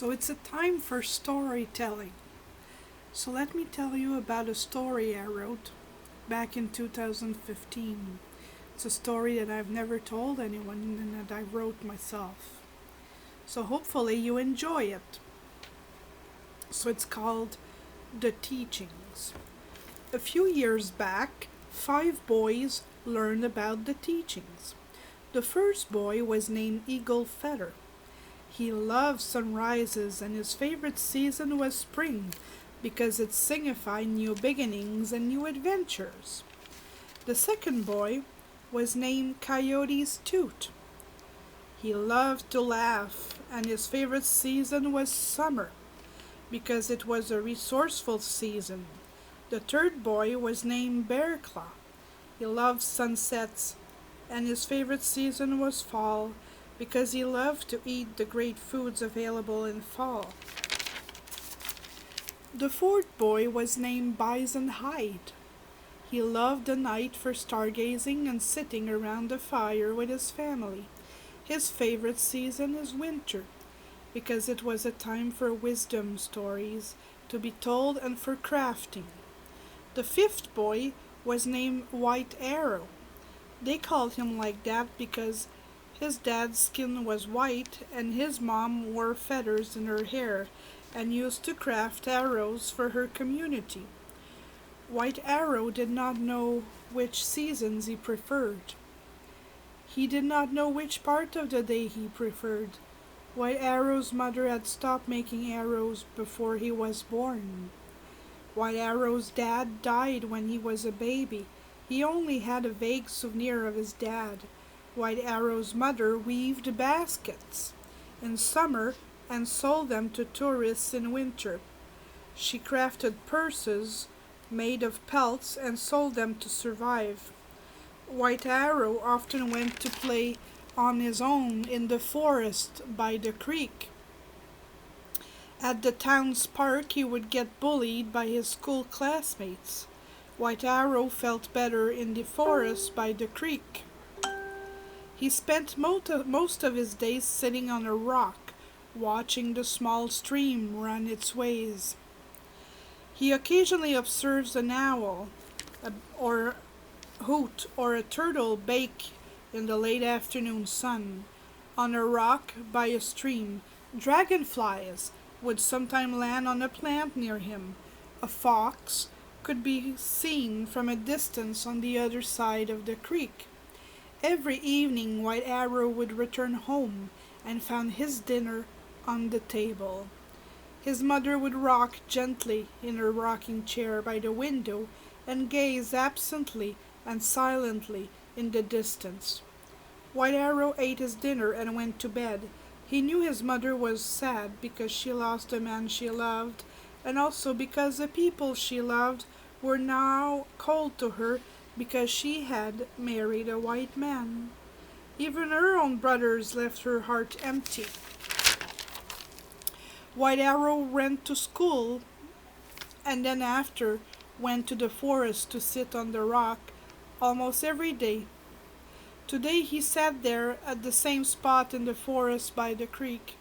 So it's a time for storytelling. So let me tell you about a story I wrote back in 2015. It's a story that I've never told anyone and that I wrote myself. So hopefully you enjoy it. So it's called The Teachings. A few years back, 5 boys learned about the teachings. The first boy was named Eagle Feather. He loved sunrises and his favorite season was spring because it signified new beginnings and new adventures. The second boy was named Coyote's Toot. He loved to laugh and his favorite season was summer because it was a resourceful season. The third boy was named Bearclaw. He loved sunsets and his favorite season was fall because he loved to eat the great foods available in fall. The fourth boy was named Bison Hide. He loved the night for stargazing and sitting around the fire with his family. His favorite season is winter because it was a time for wisdom stories to be told and for crafting. The fifth boy was named White Arrow. They called him like that because his dad's skin was white and his mom wore feathers in her hair and used to craft arrows for her community. White Arrow did not know which seasons he preferred. He did not know which part of the day he preferred. White Arrow's mother had stopped making arrows before he was born. White Arrow's dad died when he was a baby. He only had a vague souvenir of his dad. White Arrow's mother weaved baskets in summer and sold them to tourists in winter. She crafted purses made of pelts and sold them to survive. White Arrow often went to play on his own in the forest by the creek. At the town's park, he would get bullied by his school classmates. White Arrow felt better in the forest by the creek. He spent most of his days sitting on a rock, watching the small stream run its ways. He occasionally observes an owl, or hoot, or a turtle bake in the late afternoon sun. On a rock by a stream, dragonflies would sometimes land on a plant near him. A fox could be seen from a distance on the other side of the creek. Every evening White Arrow would return home and found his dinner on the table. His mother would rock gently in her rocking chair by the window and gaze absently and silently in the distance. White Arrow ate his dinner and went to bed. He knew his mother was sad because she lost the man she loved, and also because the people she loved were now cold to her because she had married a white man. Even her own brothers left her heart empty. White Arrow went to school and then after went to the forest to sit on the rock almost every day. Today he sat there at the same spot in the forest by the creek.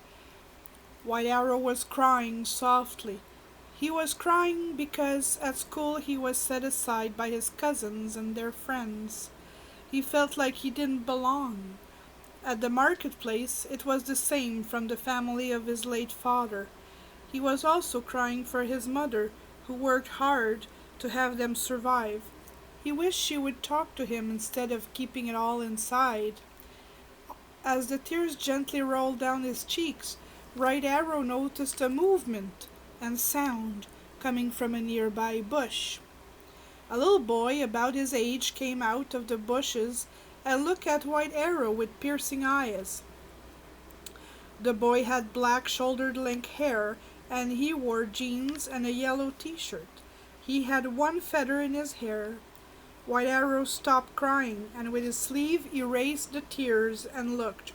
White Arrow was crying softly. He was crying because at school he was set aside by his cousins and their friends. He felt like he didn't belong. At the marketplace it was the same from the family of his late father. He was also crying for his mother, who worked hard to have them survive. He wished she would talk to him instead of keeping it all inside. As the tears gently rolled down his cheeks, White Arrow noticed a movement and sound coming from a nearby bush. A little boy about his age came out of the bushes and looked at White Arrow with piercing eyes. The boy had black shoulder-length hair and he wore jeans and a yellow t-shirt. He had one feather in his hair. White Arrow stopped crying and with his sleeve erased the tears and looked.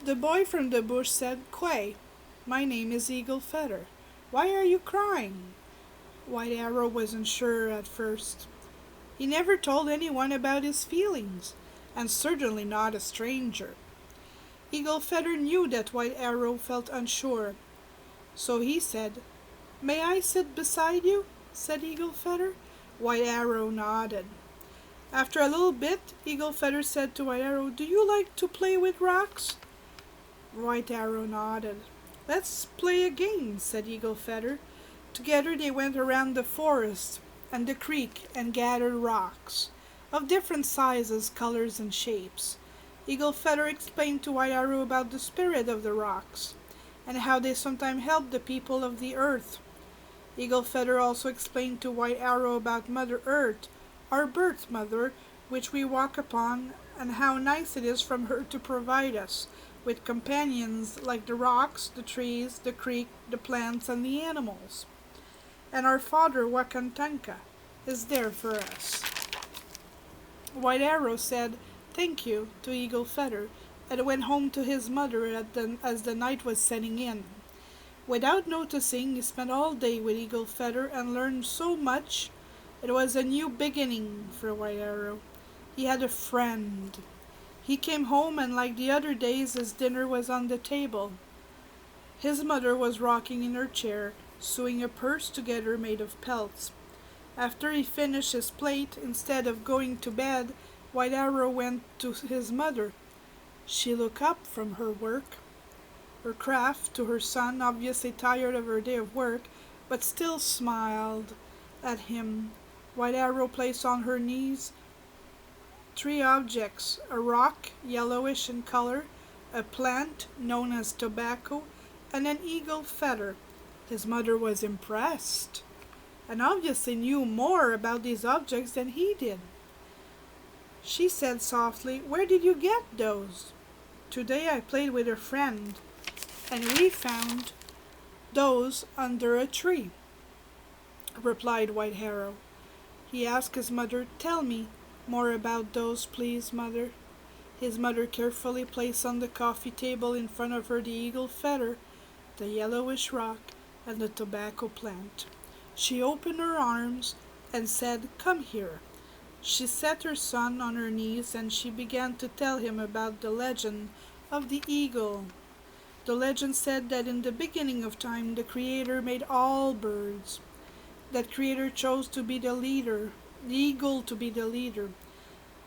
The boy from the bush said, "Quay, my name is Eagle Feather. Why are you crying?" White Arrow wasn't sure at first. He never told anyone about his feelings, and certainly not a stranger. Eagle Feather knew that White Arrow felt unsure, so he said, "May I sit beside you?" said Eagle Feather. White Arrow nodded. After a little bit, Eagle Feather said to White Arrow, "Do you like to play with rocks?" White Arrow nodded. "Let's play a game," said Eagle Feather. Together they went around the forest and the creek and gathered rocks of different sizes, colors, and shapes. Eagle Feather explained to White Arrow about the spirit of the rocks and how they sometimes help the people of the earth. Eagle Feather also explained to White Arrow about Mother Earth, our birth mother, which we walk upon, and how nice it is from her to provide us with companions like the rocks, the trees, the creek, the plants, and the animals. And our father, Wakantanka, is there for us. White Arrow said thank you to Eagle Feather and went home to his mother as the night was setting in. Without noticing, he spent all day with Eagle Feather and learned so much. It was a new beginning for White Arrow. He had a friend. He came home and like the other days his dinner was on the table. His mother was rocking in her chair, sewing a purse together made of pelts. After he finished his plate, instead of going to bed, White Arrow went to his mother. She looked up from her work, her craft, to her son, obviously tired of her day of work, but still smiled at him. White Arrow placed on her knees 3 objects: a rock, yellowish in color, a plant known as tobacco, and an eagle feather. His mother was impressed and obviously knew more about these objects than he did. She said softly, "Where did you get those?" "Today I played with a friend, and we found those under a tree," replied White Arrow. He asked his mother, "Tell me more about those, please, mother." His mother carefully placed on the coffee table in front of her the eagle feather, the yellowish rock, and the tobacco plant. She opened her arms and said, "Come here." She set her son on her knees and she began to tell him about the legend of the eagle. The legend said that in the beginning of time the Creator made all birds. That Creator chose to be the leader, the eagle to be the leader.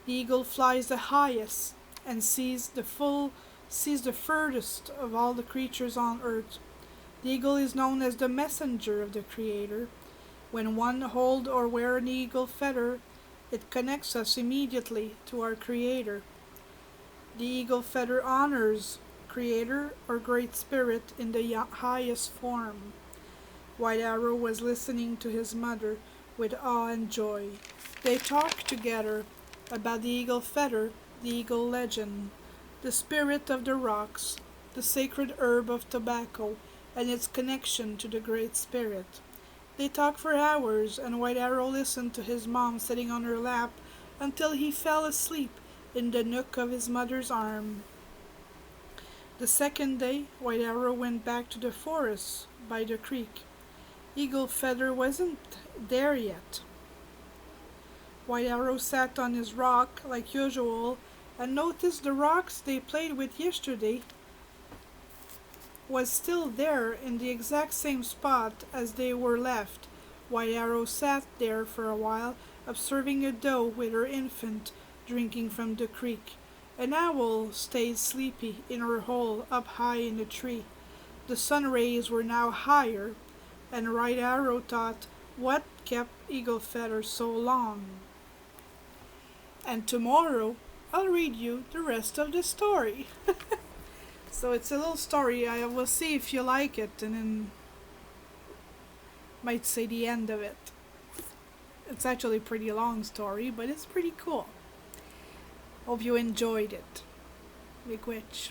The eagle flies the highest and sees the furthest of all the creatures on earth. The eagle is known as the messenger of the Creator. When one hold or wear an eagle feather, it connects us immediately to our Creator. The eagle feather honors Creator or Great Spirit in the highest form. White Arrow was listening to his mother with awe and joy. They talked together about the eagle feather, the eagle legend, the spirit of the rocks, the sacred herb of tobacco, and its connection to the Great Spirit. They talked for hours, and White Arrow listened to his mom sitting on her lap until he fell asleep in the nook of his mother's arm. The second day, White Arrow went back to the forest by the creek. Eagle Feather wasn't there yet. White Arrow sat on his rock like usual and noticed the rocks they played with yesterday was still there in the exact same spot as they were left. White Arrow sat there for a while, observing a doe with her infant drinking from the creek. An owl stayed sleepy in her hole up high in the tree. The sun rays were now higher, and White Arrow thought, what kept Eagle Feather so long? And tomorrow I'll read you the rest of the story. So it's a little story. I will see if you like it, and then might say the end of it. It's actually a pretty long story, but it's pretty cool. Hope you enjoyed it. Miigwech.